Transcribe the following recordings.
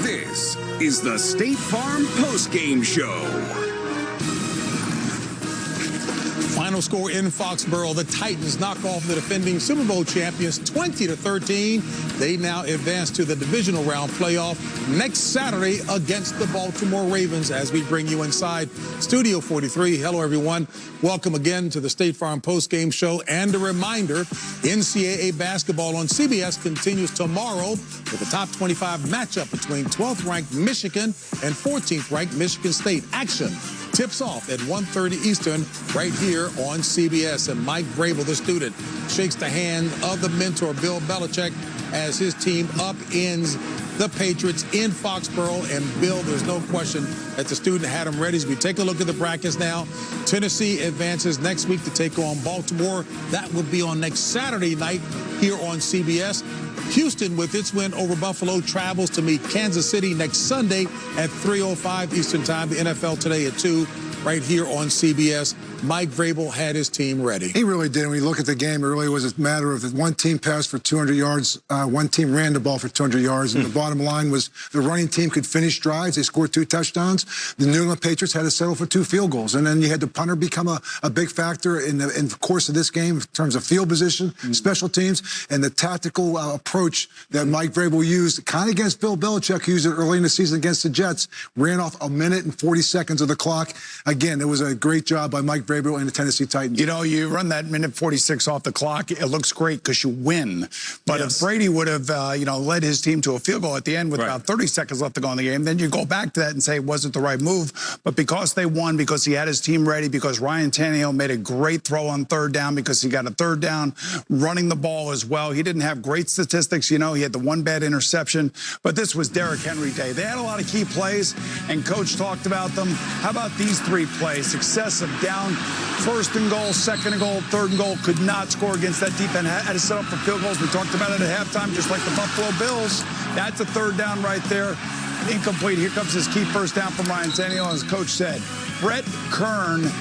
This is the State Farm postgame show. Final score in Foxborough. The Titans knock off the defending Super Bowl champions 20-13. They now advance to the divisional round playoff next Saturday against the Baltimore Ravens as we bring you inside Studio 43. Hello, everyone. Welcome again to the State Farm postgame show. And a reminder, NCAA basketball on CBS continues tomorrow with a top 25 matchup between 12th-ranked Michigan and 14th-ranked Michigan State. Action tips off at 1:30 Eastern right here on CBS. And Mike Vrabel, the student, shakes the hand of the mentor, Bill Belichick, as his team upends the Patriots in Foxborough. And Bill, there's no question that the student had them ready. As we take a look at the brackets now, Tennessee advances next week to take on Baltimore. That will be on next Saturday night here on CBS. Houston, with its win over Buffalo, travels to meet Kansas City next Sunday at 3:05 Eastern Time. The NFL Today at 2, right here on CBS. Mike Vrabel had his team ready. He really did. When you look at the game, it really was a matter of one team passed for 200 yards, one team ran the ball for 200 yards, and the bottom line was the running team could finish drives. They scored 2 touchdowns. The New England Patriots had to settle for 2 field goals, and then you had the punter become a big factor in the course of this game in terms of field position, special teams, and the tactical approach that Mike Vrabel used, kind of against Bill Belichick, who used it early in the season against the Jets, ran off 1 minute and 40 seconds of the clock. Again, it was a great job by Mike Vrabel and the Tennessee Titans. You know, you run that minute 46 off the clock, it looks great because you win. But if Brady would have, led his team to a field goal at the end with about 30 seconds left to go in the game, then you go back to that and say it wasn't the right move. But because they won, because he had his team ready, because Ryan Tannehill made a great throw on 3rd down, because he got a 3rd down running the ball as well. He didn't have great statistics. He had the 1 bad interception. But this was Derrick Henry Day. They had a lot of key plays, and Coach talked about them. How about these 3 plays? Successive down, 1st and goal, 2nd and goal, 3rd and goal. Could not score against that defense. Had to set up for field goals. We talked about it at halftime, just like the Buffalo Bills. That's a 3rd down right there. Incomplete. Here comes his key 1st down from Ryan Tannehill. As Coach said, Brett Kern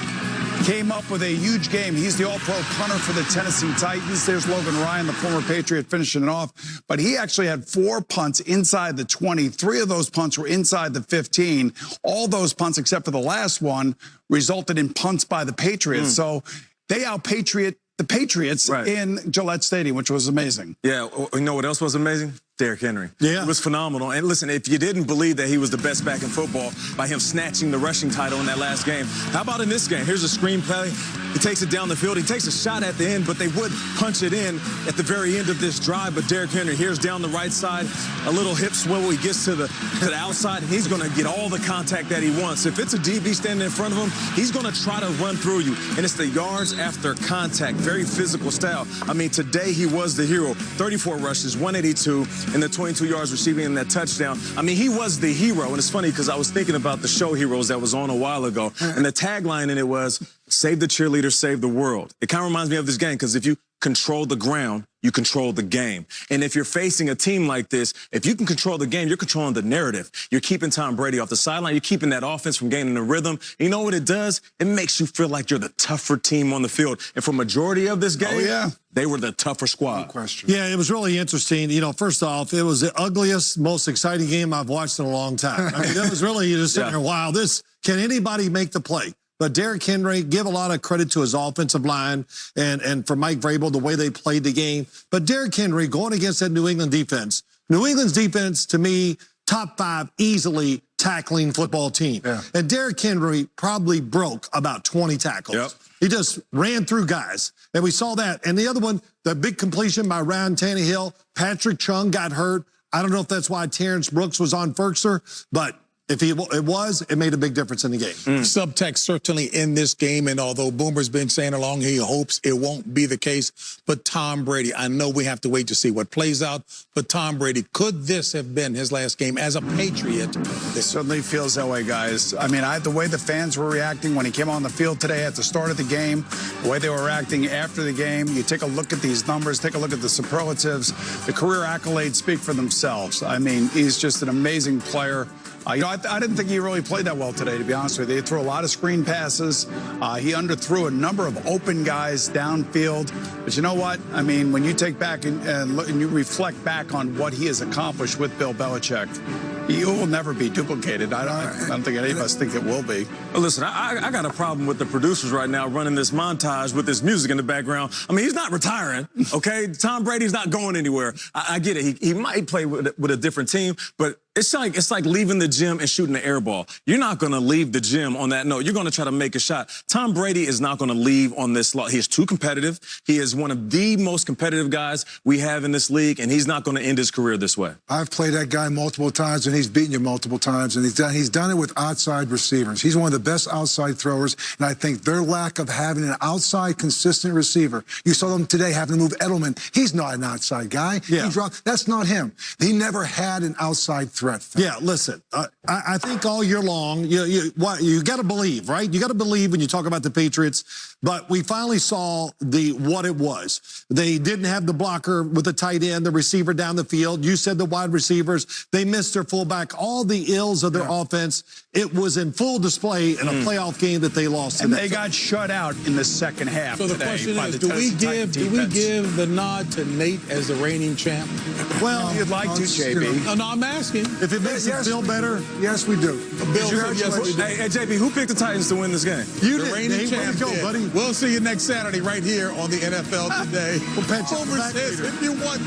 came up with a huge game. He's the all-pro punter for the Tennessee Titans. There's Logan Ryan, the former Patriot, finishing it off. But he actually had 4 punts inside the 20. 3 of those punts were inside the 15. All those punts, except for the last one, resulted in punts by the Patriots. So they out-Patriot the Patriots in Gillette Stadium, which was amazing. Yeah, you know what else was amazing? Derrick Henry. Yeah. It was phenomenal. And listen, if you didn't believe that he was the best back in football by him snatching the rushing title in that last game, how about in this game? Here's a screen play. He takes it down the field. He takes a shot at the end, but they would punch it in at the very end of this drive. But Derrick Henry, here's down the right side, a little hip swivel. He gets to the outside, and he's going to get all the contact that he wants. If it's a DB standing in front of him, he's going to try to run through you. And it's the yards after contact, very physical style. I mean, today he was the hero. 34 rushes, 182, and the 22 yards receiving in that touchdown. I mean, he was the hero. And it's funny because I was thinking about the show Heroes that was on a while ago. And the tagline in it was, save the cheerleader, save the world. It kind of reminds me of this game because if you control the ground, you control the game. And if you're facing a team like this, if you can control the game, you're controlling the narrative. You're keeping Tom Brady off the sideline. You're keeping that offense from gaining the rhythm. You know what it does? It makes you feel like you're the tougher team on the field. And for majority of this game, they were the tougher squad. No question. Yeah, it was really interesting. You know, first off, it was the ugliest, most exciting game I've watched in a long time. I mean, it was really, you just sitting there, wow, can anybody make the play? But Derrick Henry, give a lot of credit to his offensive line and for Mike Vrabel, the way they played the game. But Derrick Henry going against that New England defense. New England's defense, to me, top 5 easily tackling football team. Yeah. And Derrick Henry probably broke about 20 tackles. Yep. He just ran through guys. And we saw that. And the other one, the big completion by Ryan Tannehill. Patrick Chung got hurt. I don't know if that's why Terrence Brooks was on Ferkser, but if it made a big difference in the game. Subtext certainly in this game, and although Boomer's been saying along, he hopes it won't be the case. But Tom Brady, I know we have to wait to see what plays out, but Tom Brady, could this have been his last game as a Patriot? It certainly feels that way, guys. I mean, the way the fans were reacting when he came on the field today at the start of the game, the way they were reacting after the game, you take a look at these numbers, take a look at the superlatives, the career accolades speak for themselves. I mean, he's just an amazing player. I didn't think he really played that well today, to be honest with you. He threw a lot of screen passes. He underthrew a number of open guys downfield. But you know what? I mean, when you take back and you reflect back on what he has accomplished with Bill Belichick, he will never be duplicated. I don't think any of us think it will be. Listen, I got a problem with the producers right now running this montage with this music in the background. I mean, he's not retiring, okay? Tom Brady's not going anywhere. I get it. He might play with a different team, but it's like leaving the gym and shooting an air ball. You're not going to leave the gym on that note. You're going to try to make a shot. Tom Brady is not going to leave on this lot. He is too competitive. He is one of the most competitive guys we have in this league, and he's not going to end his career this way. I've played that guy multiple times, and he's beaten you multiple times, and he's done it with outside receivers. He's one of the best outside throwers, and I think their lack of having an outside consistent receiver. You saw them today having to move Edelman. He's not an outside guy. Yeah. That's not him. He never had an outside threat. Yeah, listen, I think all year long, you got to believe, right? You got to believe when you talk about the Patriots, but we finally saw what it was. They didn't have the blocker with the tight end, the receiver down the field. You said the wide receivers, they missed their fullback. All the ills of their offense, it was in full display in a playoff game that they lost. And they got shut out in the second half. So the question is, do we give the nod to Nate as the reigning champ? Well, you'd like to, JB. No, I'm asking. If it makes you feel better. Yes, we do. Yes, we do. Hey, JB, who picked the Titans to win this game? You the did. reigning champ. Go, buddy. We'll see you next Saturday right here on the NFL Today. We'll patch you Homer says, if you want